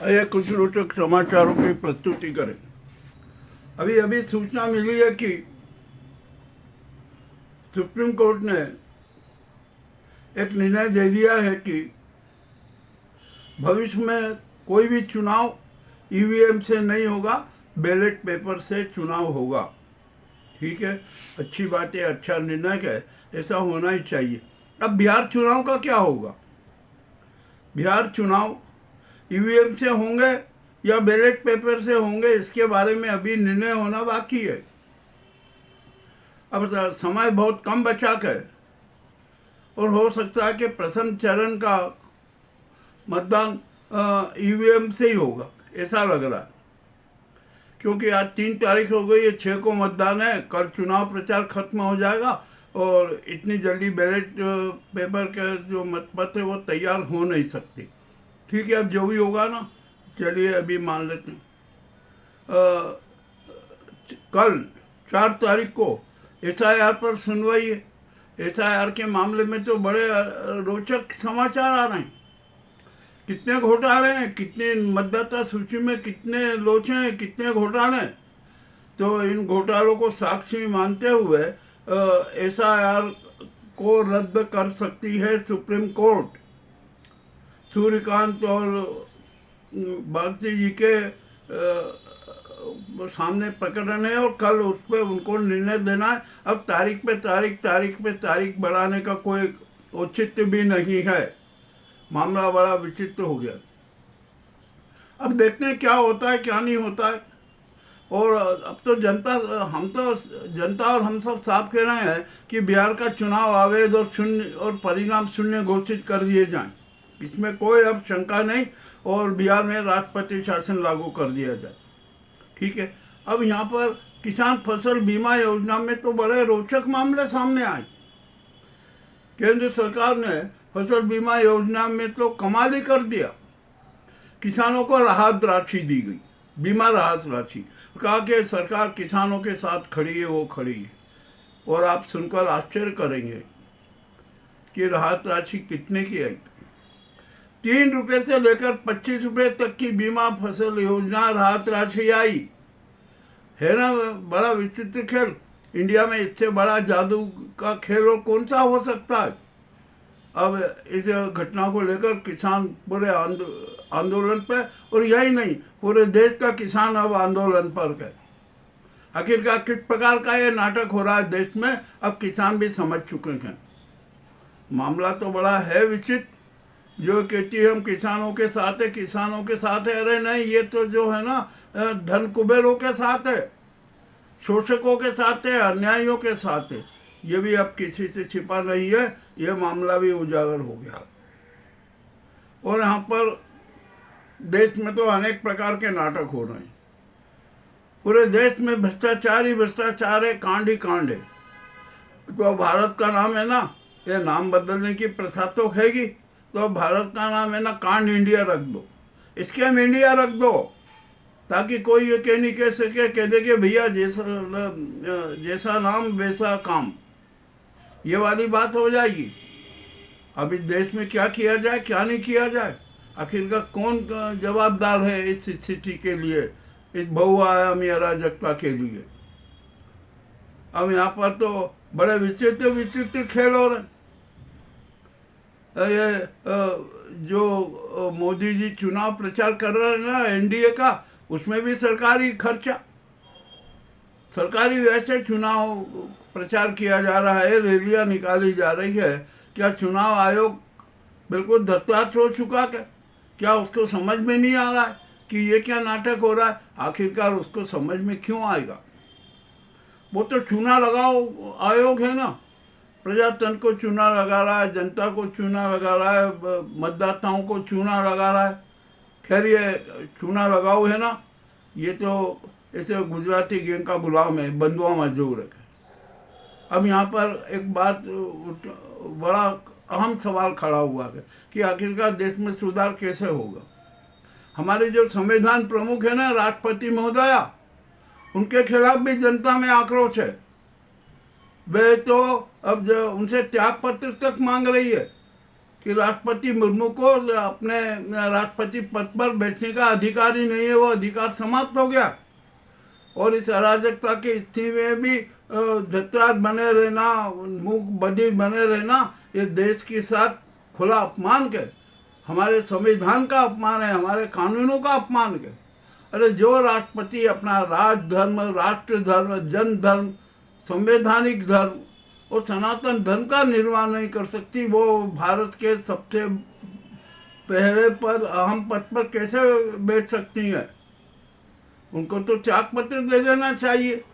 ये कुछ रोचक समाचारों की प्रस्तुति करें। अभी अभी सूचना मिली है कि सुप्रीम कोर्ट ने एक निर्णय दे दिया है कि भविष्य में कोई भी चुनाव ईवीएम से नहीं होगा, बैलेट पेपर से चुनाव होगा। ठीक है, अच्छी बात है, अच्छा निर्णय है, ऐसा होना ही चाहिए। अब बिहार चुनाव का क्या होगा? बिहार चुनाव ईवीएम से होंगे या बैलेट पेपर से होंगे, इसके बारे में अभी निर्णय होना बाकी है। अब समय बहुत कम बचा है और हो सकता है कि प्रथम चरण का मतदान ईवीएम से ही होगा, ऐसा लग रहा है। क्योंकि आज 3 तारीख हो गई है, 6 को मतदान है, कल चुनाव प्रचार खत्म हो जाएगा और इतनी जल्दी बैलेट पेपर के जो मतपत्र वो तैयार हो नहीं सकते। ठीक है, अब जो भी होगा ना, चलिए अभी मान लेते हैं कल 4 तारीख को एसआईआर पर सुनवाई है। एसआईआर के मामले में तो बड़े रोचक समाचार आ रहे हैं। कितने घोटाले हैं, कितने मतदाता सूची में कितने लोचे हैं, कितने घोटाले हैं। तो इन घोटालों को साक्षी मानते हुए एसआईआर को रद्द कर सकती है सुप्रीम कोर्ट। सूर्यकांत और बागची जी के सामने प्रकरण है और कल उस पर उनको निर्णय देना है। अब तारीख पे तारीख बढ़ाने का कोई औचित्य भी नहीं है। मामला बड़ा विचित्र हो गया। अब देखते हैं क्या होता है, क्या नहीं होता है। और अब तो जनता और हम सब साफ कह रहे हैं कि बिहार का चुनाव अवैध और शून्य और परिणाम शून्य घोषित कर दिए जाएं। इसमें कोई अब शंका नहीं और बिहार में राष्ट्रपति शासन लागू कर दिया जाए। ठीक है, अब यहाँ पर किसान फसल बीमा योजना में तो बड़े रोचक मामले सामने आए। केंद्र सरकार ने फसल बीमा योजना में तो कमाल ही कर दिया। किसानों को राहत राशि दी गई, बीमा राहत राशि। कहा कि सरकार किसानों के साथ खड़ी है, वो खड़ी है। और आप सुनकर आश्चर्य करेंगे कि राहत राशि कितने की आई। 3 रुपये से लेकर 25 रुपये तक की बीमा फसल योजना राहत राशि आई है ना। बड़ा विचित्र खेल। इंडिया में इससे बड़ा जादू का खेल और कौन सा हो सकता है। अब इस घटना को लेकर किसान पूरे आंदोलन पे, और यही नहीं, पूरे देश का किसान अब आंदोलन पर है। आखिरकार किस प्रकार का ये नाटक हो रहा है देश में, अब किसान भी समझ चुके हैं। मामला तो बड़ा है विचित्र। जो कहती है हम किसानों के साथ है, किसानों के साथ है, अरे नहीं, ये तो जो है ना धन कुबेरों के साथ है, शोषकों के साथ है, अन्यायियों के साथ है। ये भी अब किसी से छिपा नहीं है, ये मामला भी उजागर हो गया। और यहाँ पर देश में तो अनेक प्रकार के नाटक हो रहे हैं। पूरे देश में भ्रष्टाचार ही भ्रष्टाचार है, कांड ही कांड है। तो भारत का नाम है ना, ये नाम बदलने की प्रथा तो हैगी, तो भारत का नाम है ना, कांड इंडिया रख दो, स्कैम इंडिया रख दो, ताकि कोई ये कह नहीं कह सके, कह दे कि भैया जैसा नाम वैसा काम, ये वाली बात हो जाएगी। अब इस देश में क्या किया जाए, क्या नहीं किया जाए, आखिरकार कौन जवाबदार है इस स्थिति के लिए, इस बहुआयामी अराजकता के लिए। अब यहाँ पर तो बड़े विचित्र खेल हो रहे। ये जो मोदी जी चुनाव प्रचार कर रहे हैं ना एनडीए का, उसमें भी सरकारी खर्चा, सरकारी वैसे चुनाव प्रचार किया जा रहा है, रैलियां निकाली जा रही है। क्या चुनाव आयोग बिल्कुल धत्तार्थ हो चुका क्या उसको समझ में नहीं आ रहा है कि ये क्या नाटक हो रहा है? आखिरकार उसको समझ में क्यों आएगा? वो तो चुना लगाओ आयोग है ना, प्रजातंत्र को चूना लगा रहा है, जनता को चूना लगा रहा है, मतदाताओं को चूना लगा रहा है। खैर ये चूना लगाओ है ना, ये तो ऐसे गुजराती गैंग का गुलाम है, बंधुआ मजदूर है। अब यहाँ पर एक बात, बड़ा अहम सवाल खड़ा हुआ है कि आखिरकार देश में सुधार कैसे होगा। हमारे जो संविधान प्रमुख है ना, राष्ट्रपति महोदया, उनके खिलाफ भी जनता में आक्रोश है। वे तो अब जो उनसे त्याग पत्र तक मांग रही है। कि राष्ट्रपति मुर्मू को अपने राष्ट्रपति पद पर बैठने का अधिकार ही नहीं है, वो अधिकार समाप्त हो गया। और इस अराजकता की स्थिति में भी धतराज बने रहना, मूक बधिर बने रहना, ये देश के साथ खुला अपमान के, हमारे संविधान का अपमान है, हमारे कानूनों का अपमान के। अरे जो राष्ट्रपति अपना राजधर्म, राष्ट्र धर्म, जन धर्म, संवैधानिक धर्म और सनातन धर्म का निर्वाह नहीं कर सकती, वो भारत के सबसे पहले पर अहम पद पर कैसे बैठ सकती है? उनको तो त्याग पत्र दे देना चाहिए।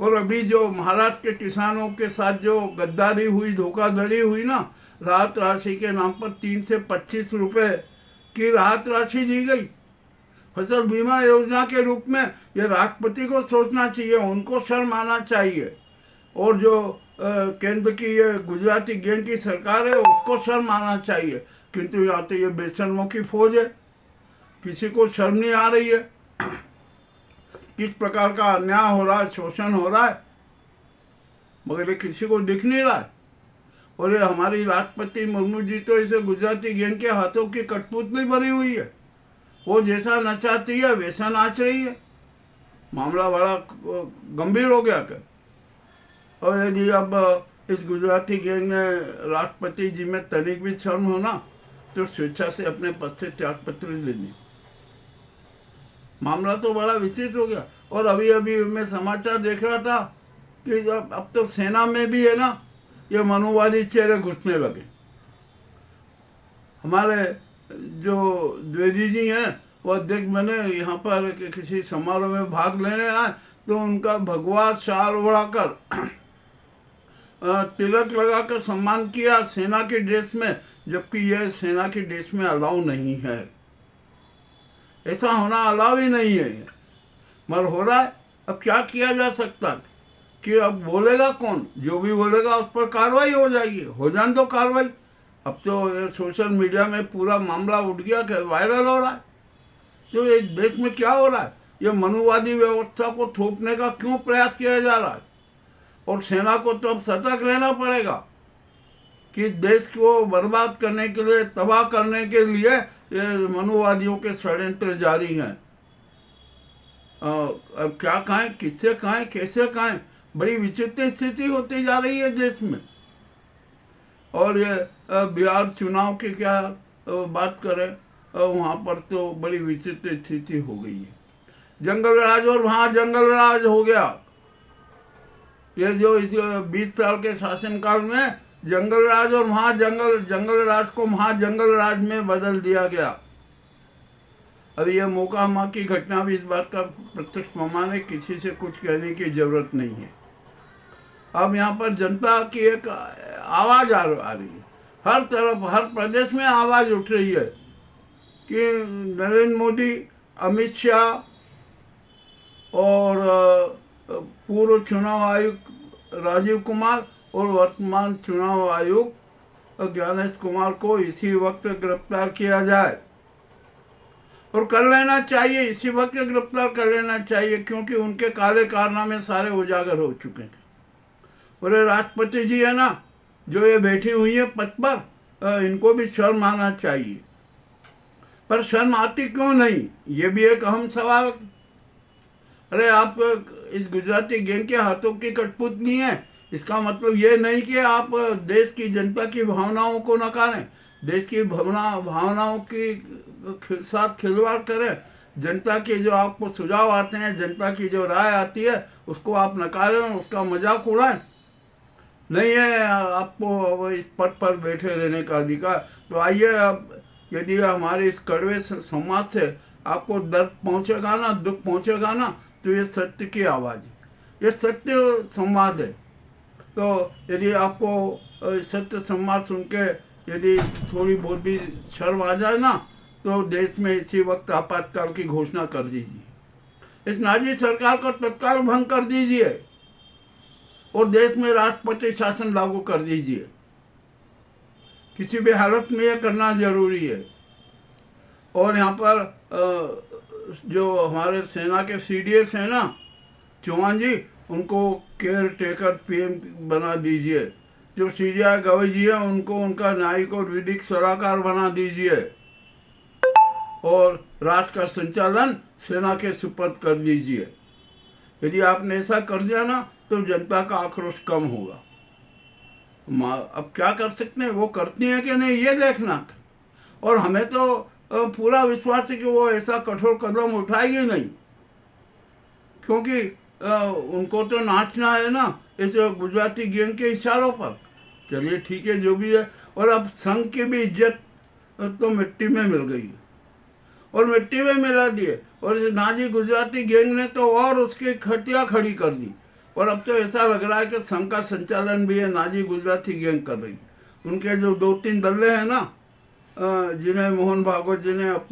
और अभी जो महाराष्ट्र के किसानों के साथ जो गद्दारी हुई, धोखाधड़ी हुई ना, राहत राशि के नाम पर 3 से 25 रुपए की राहत राशि दी गई फसल बीमा योजना के रूप में। ये राष्ट्रपति को सोचना चाहिए, उनको शर्म आना चाहिए। और जो केंद्र की ये गुजराती गैंग की सरकार है, उसको शर्म आना चाहिए। किंतु यहाँ तो ये बेशर्मों की फौज है, किसी को शर्म नहीं आ रही है। किस प्रकार का अन्याय हो रहा है, शोषण हो रहा है, मगर ये किसी को दिख नहीं रहा है। और ये हमारी राष्ट्रपति मुर्मू जी तो इसे गुजराती गैंग के हाथों की कठपुतली बनी हुई है। वो जैसा नचाती है वैसा नाच रही है। मामला बड़ा गंभीर हो गया क्या? और यदि अब इस गुजराती गैंग ने राष्ट्रपति जी में तनिक भी शर्म होना तो स्वेच्छा से अपने पद से त्याग पत्र लेनी। मामला तो बड़ा विचित्र हो गया। और अभी अभी मैं समाचार देख रहा था कि अब तो सेना में भी है ना, ये मनुवादी चेहरे घुसने लगे। हमारे जो द्विवेदी जी हैं वो अध्यक्ष बने, यहाँ पर किसी समारोह में भाग लेने आए तो उनका भगवा शाल ओढ़ाकर तिलक लगाकर सम्मान किया सेना के ड्रेस में, जबकि यह सेना के ड्रेस में अलाउ नहीं है। ऐसा होना अलाउ ही नहीं है, मगर हो रहा है। अब क्या किया जा सकता कि अब बोलेगा कौन? जो भी बोलेगा उस पर कार्रवाई हो जाएगी। हो जाने दो कार्रवाई। अब तो ये सोशल मीडिया में पूरा मामला उठ गया कि वायरल हो रहा है। तो ये देश में क्या हो रहा है? ये मनुवादी व्यवस्था को थोपने का क्यों प्रयास किया जा रहा है? और सेना को तो अब सतर्क रहना पड़ेगा कि देश को बर्बाद करने के लिए, तबाह करने के लिए ये मनुवादियों के षड्यंत्र जारी हैं। अब क्या कहें, किससे कहें, कैसे कहें? बड़ी विचित्र स्थिति होती जा रही है देश में। और ये बिहार चुनाव की क्या बात करें, वहाँ पर तो बड़ी विचित्र स्थिति हो गई है। जंगल राज, और वहाँ जंगल राज हो गया। ये जो इस 20 साल के शासनकाल में जंगल राज, और वहाँ जंगल राज को वहाँ जंगल राज में बदल दिया गया। अभी यह मोकामा की घटना भी इस बात का प्रत्यक्ष प्रमाण है, किसी से कुछ कहने की जरूरत नहीं है। अब यहाँ पर जनता की एक आवाज आ रही है, हर तरफ, हर प्रदेश में आवाज उठ रही है कि नरेंद्र मोदी, अमित शाह और पूर्व चुनाव आयुक्त राजीव कुमार और वर्तमान चुनाव आयुक्त ज्ञानेश कुमार को इसी वक्त गिरफ्तार किया जाए। और कर लेना चाहिए, इसी वक्त गिरफ्तार कर लेना चाहिए, क्योंकि उनके काले कारनामे सारे उजागर हो चुके हैं। और ये राष्ट्रपति जी है ना, जो ये बैठी हुई है पद पर, इनको भी शर्म आना चाहिए। पर शर्म आती क्यों नहीं, ये भी एक अहम सवाल। अरे आप इस गुजराती गैंग के हाथों की कठपुतली हैं, इसका मतलब ये नहीं कि आप देश की जनता की भावनाओं को नकारें, देश की भावनाओं के साथ खिलवाड़ करें। जनता के जो आपको सुझाव आते हैं, जनता की जो राय आती है, उसको आप नकारें, उसका मजाक उड़ाएं। नहीं है आपको इस पद पर बैठे रहने का अधिकार। तो आइए, अब यदि हमारे इस कड़वे समाज से आपको दर्द पहुंचेगा ना, दुख पहुंचेगा ना, तो ये सत्य की आवाज़ है, ये सत्य संवाद है। तो यदि आपको सत्य संवाद सुन के यदि थोड़ी बहुत भी शर्म आ जाए ना, तो देश में इसी वक्त आपातकाल की घोषणा कर दीजिए, इस नाजी सरकार को तत्काल भंग कर दीजिए और देश में राष्ट्रपति शासन लागू कर दीजिए। किसी भी हालत में यह करना जरूरी है। और यहाँ पर जो हमारे सेना के CDS हैं ना, चौहान जी, उनको केयर टेकर PM बना दीजिए। जो सीरिया गवई जी है उनको उनका न्यायिक और विधिक सलाहकार बना दीजिए और राष्ट्र का संचालन सेना के सुपुर्द कर दीजिए। यदि आपने ऐसा कर दिया ना तो जनता का आक्रोश कम होगा। अब क्या कर सकते हैं, वो करती है कि नहीं ये देखना। और हमें तो पूरा विश्वास है कि वो ऐसा कठोर कदम उठाएगी नहीं, क्योंकि उनको तो नाचना है ना इस गुजराती गैंग के इशारों पर। चलिए ठीक है जो भी है। और अब संघ की भी इज्जत तो मिट्टी में मिल गई और मिट्टी में मिला दिए। और इस नाजी गुजराती गैंग ने तो और उसकी खटिया खड़ी कर दी। और अब तो ऐसा लग रहा है कि संघ का संचालन भी है नाजी गुजराती गैंग कर रही। उनके जो 2-3 दल्ले हैं ना, जिन्हें मोहन भागवत जी ने अपने